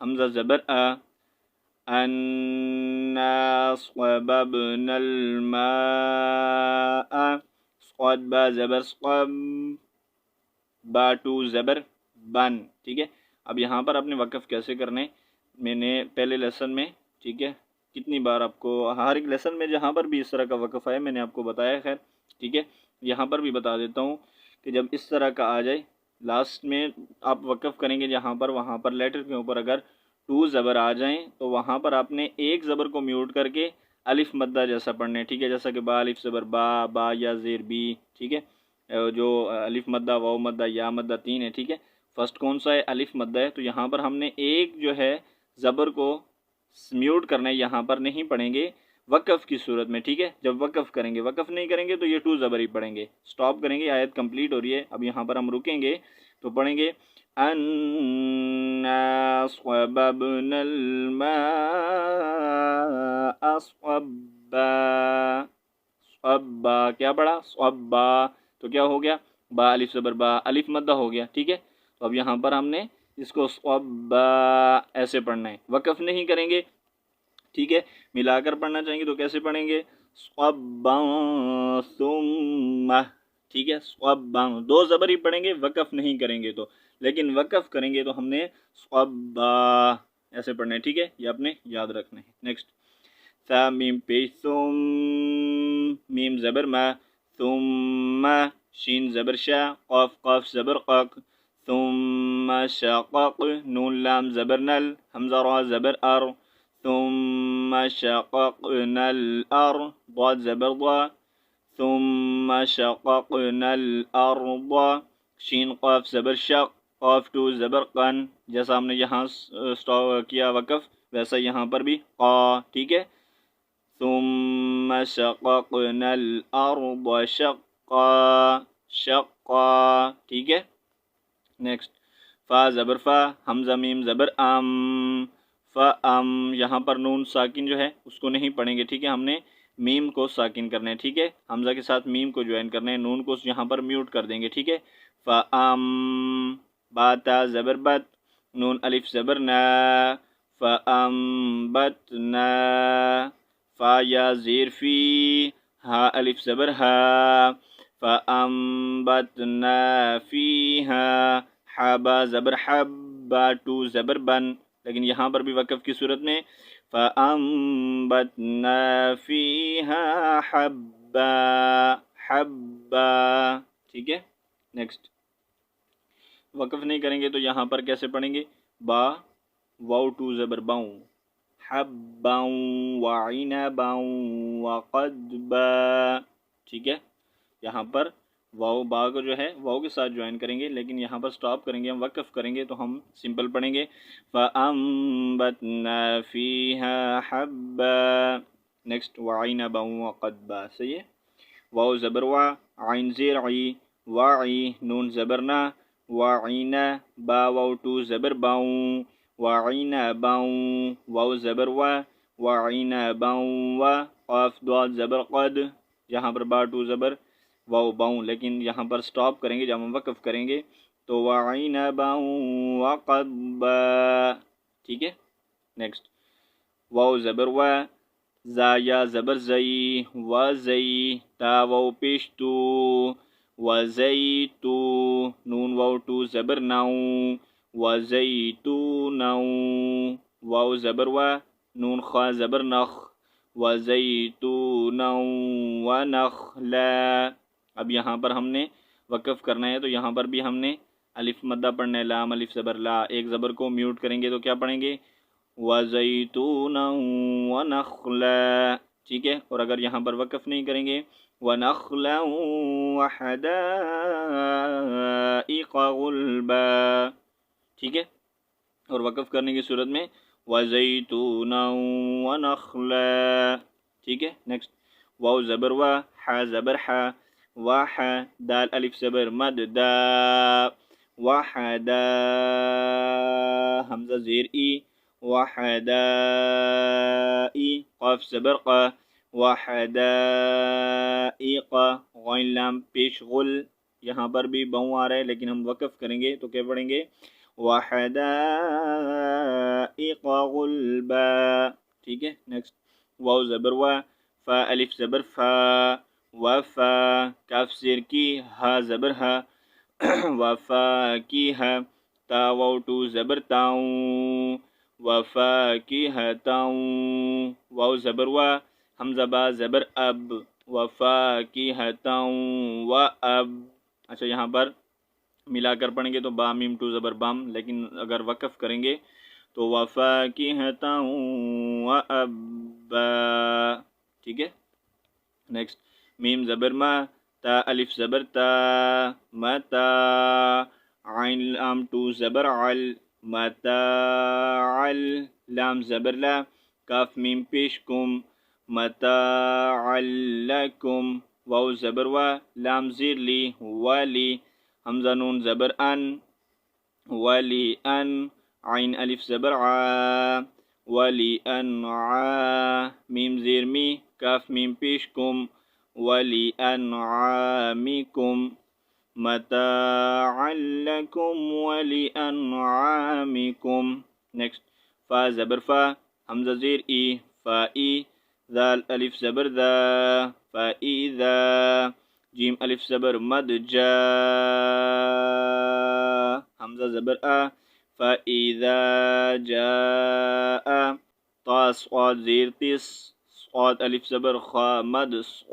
حمزہ زبر انا صببنا الماء صاد با زبر صب با ٹو زبر بن. ٹھیک ہے. اب یہاں پر آپ نے وقف کیسے کرنے میں نے پہلے لیسن میں ٹھیک ہے کتنی بار آپ کو ہر ایک لیسن میں جہاں پر بھی اس طرح کا وقف ہے میں نے آپ کو بتایا. خیر ٹھیک ہے یہاں پر بھی بتا دیتا ہوں کہ جب اس طرح کا آ جائے لاسٹ میں آپ وقف کریں گے جہاں پر وہاں پر لیٹر کے اوپر اگر 2 زبر آ جائیں تو وہاں پر آپ نے ایک زبر کو میوٹ کر کے الف مدہ جیسا پڑھنا ہے. ٹھیک ہے جیسا کہ با الف زبر با یا زیر بی. ٹھیک ہے جو الف مدہ واو مدہ یا مدہ 3 ہے. ٹھیک ہے فرسٹ کون سا ہے الف مدہ ہے تو یہاں پر ہم نے ایک جو ہے زبر کو میوٹ کرنا ہے یہاں پر نہیں پڑھیں گے وقف کی صورت میں. ٹھیک ہے جب وقف کریں گے وقف نہیں کریں گے تو یہ 2 زبر ہی پڑھیں گے. سٹاپ کریں گے آیت کمپلیٹ ہو رہی ہے. اب یہاں پر ہم رکیں گے تو پڑھیں گے انا صببنا الماء صبا. صبا کیا پڑھا صبا تو کیا ہو گیا با الف زبر با الف مدہ ہو گیا. ٹھیک ہے تو اب یہاں پر ہم نے اس کو صبا ایسے پڑھنا ہے وقف نہیں کریں گے. ٹھیک ہے ملا کر پڑھنا چاہیں گے تو کیسے پڑھیں گے صبا ثم. ٹھیک ہے صبا 2 زبر ہی پڑھیں گے وقف نہیں کریں گے تو لیکن وقف کریں گے تو ہم نے صبا ایسے پڑھنا ہے. ٹھیک ہے یہ آپ نے یاد رکھنا ہے. نیکسٹ ثا میم پیش ثم میم زبر ما ثم شین زبر شا قاف قاف زبر قاق ثم شقق نون لام زبر نل حمزہ را زبر ار ثم شققنا الأرض ضاد زبر ضا ثم شققنا الأرض شین قاف زبر شق قاف 2 زبر قن جیسا ہم نے یہاں کیا وقف ویسا یہاں پر بھی قا. ٹھیک ہے ثم شققنا الأرض شقا شقا. ٹھیک ہے نیکسٹ فا زبر فا حمزہ میم زبر ام فام یہاں پر نون ساکن جو ہے اس کو نہیں پڑھیں گے. ٹھیک ہے ہم نے میم کو ساکن کرنا ہے. ٹھیک ہے حمزہ کے ساتھ میم کو جوائن کرنا ہے نون کو یہاں پر میوٹ کر دیں گے. ٹھیک ہے فام باتا زبر بت نون الف زبر نا فام بت نا فا یا زیر فی ہا الف زبر ہا فام بت نا فی ہا حبا زبر حب با 2 زبر بن لیکن یہاں پر بھی وقف کی صورت میں فَأَنبَتْنَا فِيهَا حَبًّا حَبًّا. ٹھیک ہے نیکسٹ وقف نہیں کریں گے تو یہاں پر کیسے پڑھیں گے با واو 2 زبر باؤں حبًا وعنبا وقدبا. ٹھیک ہے یہاں پر واو با کو جو ہے واو کے ساتھ جوائن کریں گے لیکن یہاں پر سٹاپ کریں گے ہم وقف کریں گے تو ہم سمپل پڑھیں گے فَأَنبَتْنَا فِيهَا حَبًّا. نیکسٹ وعنبا وقدبا. صحیح ہے واو زبر وا عین زیر عی وعی نون زبر نا وعینا با واو 2 زبر باؤں وعنبا واو زبر وا وعنبا قاف ضاد زبر قد یہاں پر با 2 زبر واو باؤں لیکن یہاں پر سٹاپ کریں گے جب ہم وقف کریں گے تو وعنبا وقدبا. ٹھیک ہے نیکسٹ واو زبر وا زا یا زبر زئی و زئی تا واو پیش تو وزیتو نون واو 2 زبر ناؤ وزیتونو واو زبر وا نون خا زبر نخ وزیتونا ونخلا. اب یہاں پر ہم نے وقف کرنا ہے تو یہاں پر بھی ہم نے الف مدہ پڑھنا ہے لام الف زبر لا ایک زبر کو میوٹ کریں گے تو کیا پڑھیں گے وزیتونا ونخلا. ٹھیک ہے اور اگر یہاں پر وقف نہیں کریں گے ونخلا وحدائق غلبا. ٹھیک ہے اور وقف کرنے کی صورت میں وزیتونا ونخلا. ٹھیک ہے نیکسٹ واو زبر وا حا زبر حا وحا دال الف زبر مد دا وحدا حمزہ زیر ای وحدائی قاف زبر قا وحدائق غین لام پیش غل یہاں پر بھی باؤں آ رہا ہے لیکن ہم وقف کریں گے تو کیا پڑھیں گے وحدائق غلبا. ٹھیک ہے. نیکسٹ واو زبر وا، فا الف زبر فا، وفا کاف زیر کی، ہا زبر ہا، وفا کی ہے، تا واو ٹو زبر تاؤں، وفا کی ہے تاؤں، واو زبر وا، حمزہ با زبر اب، وفا کی ہے تاؤں و اب. اچھا یہاں پر ملا کر پڑھیں گے تو با میم ٹو زبر بام، لیکن اگر وقف کریں گے تو وفا کی ہے تاؤں و اب. ٹھیک ہے. نیکسٹ میم زبر ما، تا الف زبر تا، متا، عین لام ٹو زبر عل، متاعل، لام زبر لا، کاف میم پیش کم، متاعل لکم، واو زبر وا، لام زیر لی، ولی، حمزہ نون زبر ان، ولی ان، عین الف زبر ع، ولی ان ع، میم زیر می، کاف میم پیش کم، ولی انعامکم، متاعا لکم ولی انعامکم. نیکسٹ فا زبر فا، حمزہ زیر ای، فا ای، ذال الف زبر ذا، فا ای ذا، جیم الف زبر مد جا، حمزہ زبر آ، فا اذا جاء، طا صاد زیر تس، صاد الف زبر خا مد صاخ.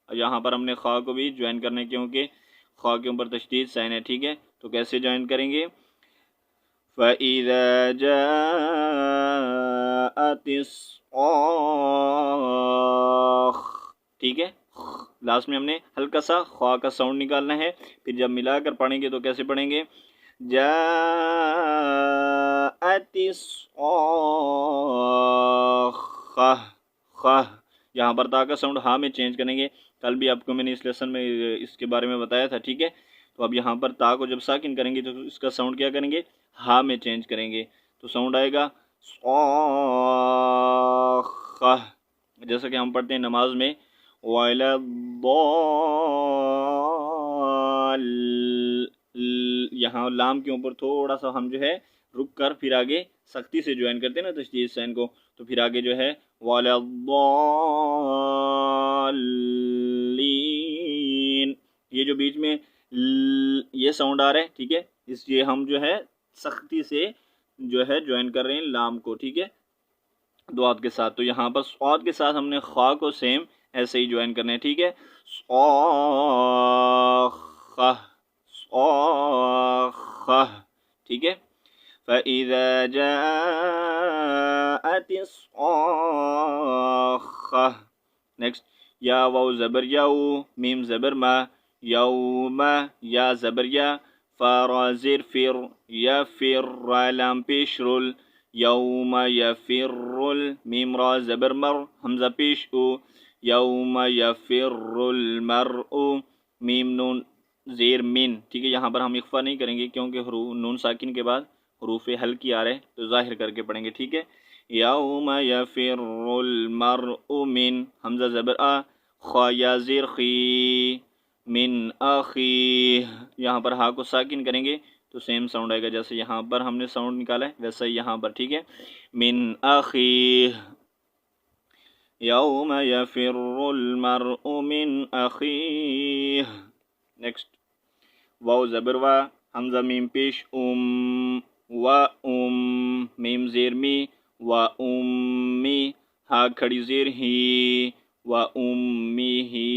یہاں پر ہم نے خا کو بھی جوائن کرنا ہے کیونکہ خا کے اوپر تشدید سائن ہے. ٹھیک ہے. تو کیسے جوائن کریں گے؟ فَإِذَا جَاءَتِ الصَّاخَّةُ. ٹھیک ہے. لاسٹ میں ہم نے ہلکا سا خا کا ساؤنڈ نکالنا ہے. پھر جب ملا کر پڑھیں گے تو کیسے پڑھیں گے؟ جاءت الصَّاخَّةُ. خا یہاں پر تا کا ساؤنڈ ہاں میں چینج کریں گے. کل بھی آپ کو میں نے اس لیسن میں اس کے بارے میں بتایا تھا. ٹھیک ہے. تو اب یہاں پر تا کو جب ساکن کریں گے تو اس کا ساؤنڈ کیا کریں گے؟ ہاں میں چینج کریں گے. تو ساؤنڈ آئے گا صاخہ، جیسا کہ ہم پڑھتے ہیں نماز میں وَإِلَى الضَّالِّينَ. یہاں لام کے اوپر تھوڑا سا ہم جو ہے رک کر پھر آگے سختی سے جوائن کرتے ہیں نا تشدید سین کو. تو پھر آگے جو ہے وَإِلَى الضَّالِّينَ، یہ جو بیچ میں یہ ساؤنڈ آ رہا ہے. ٹھیک ہے. اس لیے ہم جو ہے سختی سے جو ہے جوائن کر رہے ہیں لام کو. ٹھیک ہے. دعات کے ساتھ. تو یہاں پر صاد کے ساتھ ہم نے خا کو سیم ایسے ہی جوائن کرنا ہے. ٹھیک ہے. صاخہ، صاخہ. ٹھیک ہے. فَإِذَا جَاءَتِ الصَّاخَّةُ. نیکسٹ یا واو زبر یاو، میم زبر ما، یوم، یا زبر یا، فا را زیر فر، یا فر، را لام پیش رول، یوم یفر، میم را زبر مر، حمزہ پیش او، یوم یفر المرء، میم نون زیر من. ٹھیک ہے. یہاں پر ہم اخفا نہیں کریں گے کیونکہ نون ساکن کے بعد حروف حلقی آ رہے ہیں تو ظاہر کر کے پڑھیں گے. ٹھیک ہے. یوم یفر المرء من، حمزہ زبر آ، خا یا زیر خی، من اخی. یہاں پر ہا کو ساکن کریں گے تو سیم ساؤنڈ آئے گا جیسے یہاں پر ہم نے ساؤنڈ نکالا ہے ویسا ہی یہاں پر. ٹھیک ہے. من اخی، یوم یفر المرء من اخیہ. نیکسٹ واو زبر وا، حمزہ میم پیش و میم زیر می، و امی، ہا کھڑی زیر ہی، و امی ہی،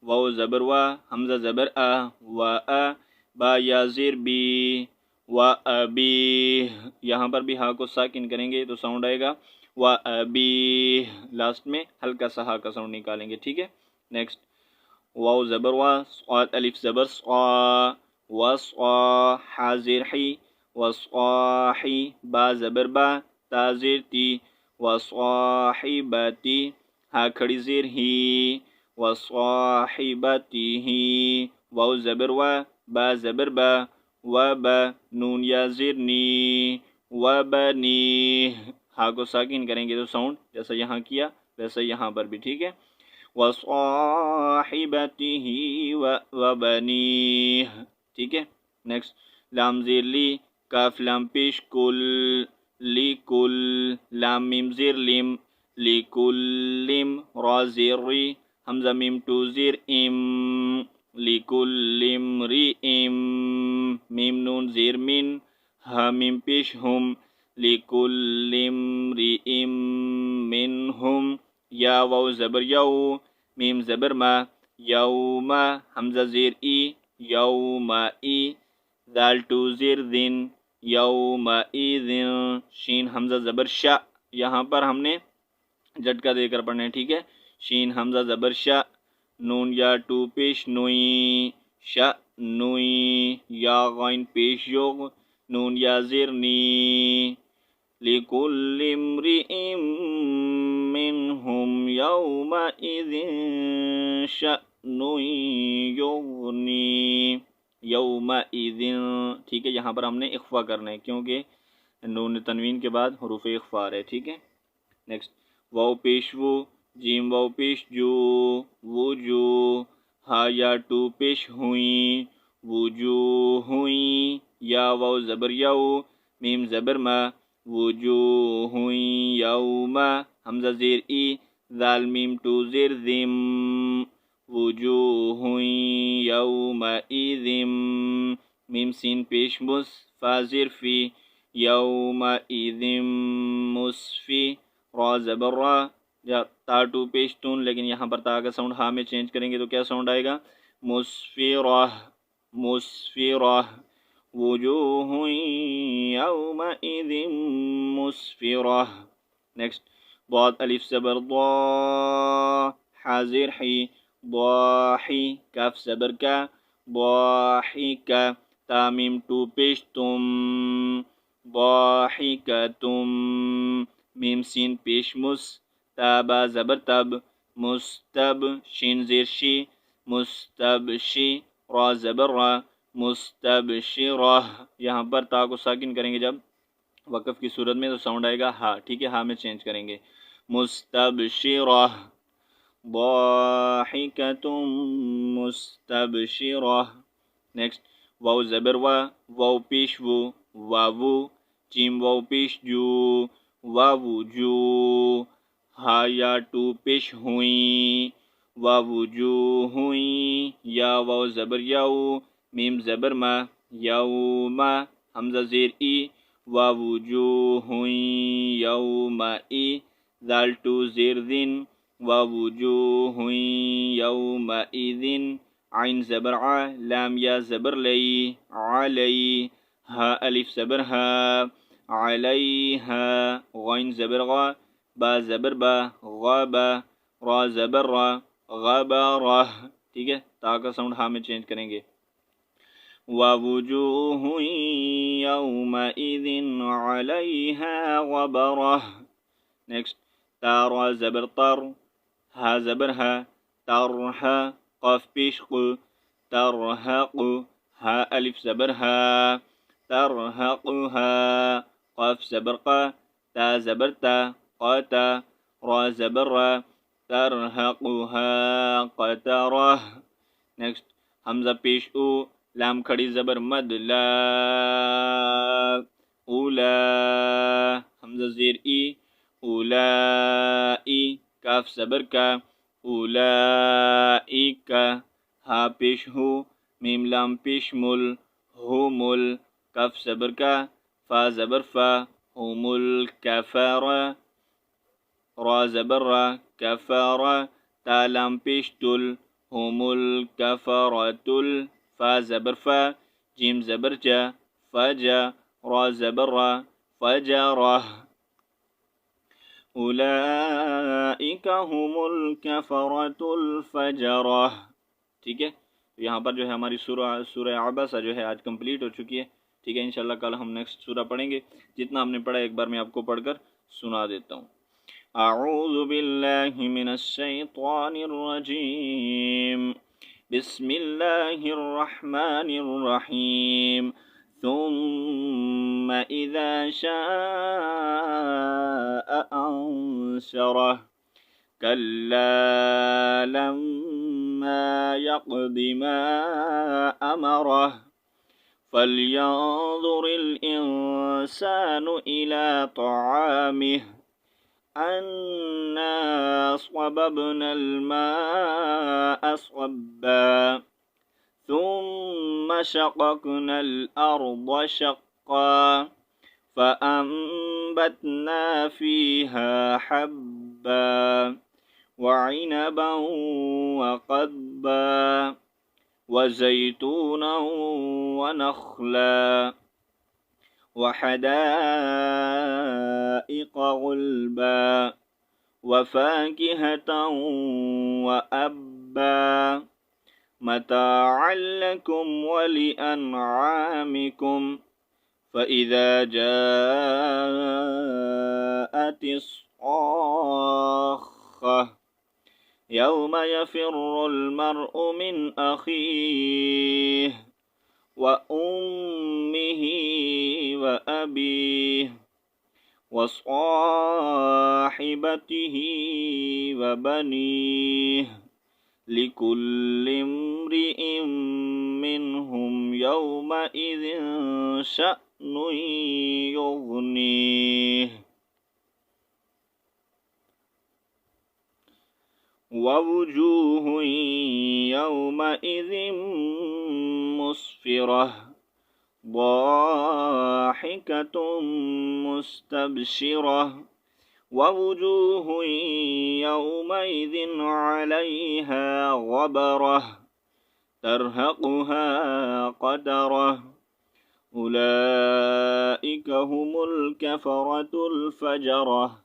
واو زبر وا، حمزہ زبر و با یا زیر بی، و ابی. یہاں پر بھی ہا کو ساکن کریں گے تو ساؤنڈ آئے گا و ابی. لاسٹ میں ہلکا سا ہا کا ساؤنڈ نکالیں گے. ٹھیک ہے. نیکسٹ واو زبر وا، صاد الف زبر صا، وصا، حا زیر حی، وصاحی، با زبر با، تا زیر تی، وصاحبتی، ہا کھڑی زیر ہی، وصاحبتیہی، واو زبر وا، با زبر با، و با، نون یا زیر نی، و بنی. ہا کو ساکن کریں گے تو ساؤنڈ جیسا یہاں کیا ویسا یہاں پر بھی. ٹھیک ہے. وصاحبتہ وبنیہ. ٹھیک ہے. نیکسٹ لام زیر لی، کاف لام پیش کل، لی کل، لام میم زیر لم، لی کل لم، را زیر ری، حمزہ میم ٹو زیر ام، لی کل امری ام، میم نون زیر من، ہا میم پیش ہم، لی کل امری ام منہم، یا واو زبر یو، میم زبر ما، یوم، حمزہ زیر ای، یوم ای، دال ٹو زیر دن، یوم ایذن، شین حمزہ زبر شا، یہاں پر ہم نے جھٹکا دے کر پڑھنا ہے. ٹھیک ہے. شین حمزہ زبر شا، نون یا ٹو پیش نوئی، شا نوئی، یا غین پیش یوغ، نون یا زیر نی، لِكُلِّ امْرِئٍ مِّنْهُمْ يَوْمَئِذٍ شَأْنٌ يُغْنِي، یومئذ. ٹھیک ہے. یہاں پر ہم نے اخفا کرنا ہے کیونکہ نون تنوین کے بعد حروف اخفا ہے. ٹھیک ہے. نیکسٹ واو پیش وو، جیم واو پیش جو، وجو، ہا یا ٹو پیش ہوئیں، وجو ہوئیں، یا واو زبر یو، میم زبر ما، وجوہ یوم، حمزہ زیر ای، ذال میم ٹو زیر ذم، وجوہ یومئذ، میم سین پیش مس، فا زیر فی، یومئذ مسفی، را زبر را، یا تا ٹو پیش تون، لیکن یہاں پر تا کا ساؤنڈ ہا میں چینج کریں گے تو کیا ساؤنڈ آئے گا؟ مسفرہ، مسفرہ، وجوہ یومئذ مسفرہ. نیکسٹ ضاد الف زبر ضا، حاضر حی، ضاحی، کاف زبر کا، ضاحکہ، تا میم ٹو پیش تم، ضاحکتم، میم سین پیش مس، تا با زبر تب، مستب، شین زیر شی، مستبشی، را زبر را، مستبشرہ. یہاں پر تا کو ساکن کریں گے جب وقف کی صورت میں تو ساؤنڈ آئے گا ہا. ٹھیک ہے. ہا میں چینج کریں گے. مستبشرہ، ضاحکۃ مستبشرہ. نیکسٹ واو زبر وا، واو پیش وو، واو، جیم واو پیش جو، واو جو، ہا یا ٹو پیش ہوئیں، واو جو ہوئیں، یا واو زبر یو، میم زبر ما، یوم، حمزہ زیر ای، واو جو ہوئیں یوم ای، ذال ٹو زیر دن، واو جو ہوئیں یوم ایذن، عین زبر ع، لام یا زبر لئی، علی، ہا الف زبر ہا، علیہا، غین زبر غا، با زبر با، غابا، را زبر را، غبارہ. ٹھیک ہے. تا کا ساؤنڈ ہا میں چینج کریں گے. وَوُجُوهٌ يَوْمَئِذٍ عَلَيْهَا غَبَرَةٌ. نیکسٹ تا را زبر تر، ہا زبر ہا، ترہا، قاف پیش قو، ترہق، ہا الف زبر ہا، ترہقہا، قاف زبر قا، تا زبر تا، قاتا، را زبر را، ترہقہا قطرہ. نیکسٹ حمزہ پیش او، لام کھڑی زبر مد، لا، اولا، حمزہ زیر ای، اولائی، کاف زبر کا، اولائک، ہا پیش ہو، میم لام پیش مل، ہوم، کاف زبر کا، فا زبر فا، ہوم الکفارہ، را زبر را، کفارہ، تا لام پیش تل، ہوم الکفرۃ، فا زبر فا، جیم زبر جا، فجا، را زبر را، فجرہ. اولئک هم الکفرۃ الفجرہ. ٹھیک ہے. تو یہاں پر جو ہے ہماری سورہ عبسہ جو ہے آج کمپلیٹ ہو چکی ہے. ٹھیک ہے. انشاءاللہ کل ہم نیکسٹ سورہ پڑھیں گے. جتنا ہم نے پڑھا ایک بار میں آپ کو پڑھ کر سنا دیتا ہوں. اعوذ باللہ من الشیطان الرجیم، بسم اللہ الرحمن الرحیم، ثم اذا شاء انشرہ، کلا لما یقض ما امرہ، فلينظر الإنسان إلى طعامه أنا صببنا الماء صبا ثم شققنا الأرض شقا فأنبتنا فيها حبا وعنبا وقضبا وزيتونا ونخلا وحدائق غلبا وفاكهة وأبا متاعا لكم ولأنعامكم فإذا جاءت الصاخة يوم يفر المرء من أخيه وأمه وأبيه وصاحبته وبنيه لكل امرئ منهم يومئذ شأن يغنيه ووجوه يومئذ مسفرة ضاحكة مستبشرة ووجوه يومئذ عليها غبرة ترهقها قترة أولئك هم الكفرة الفجرة।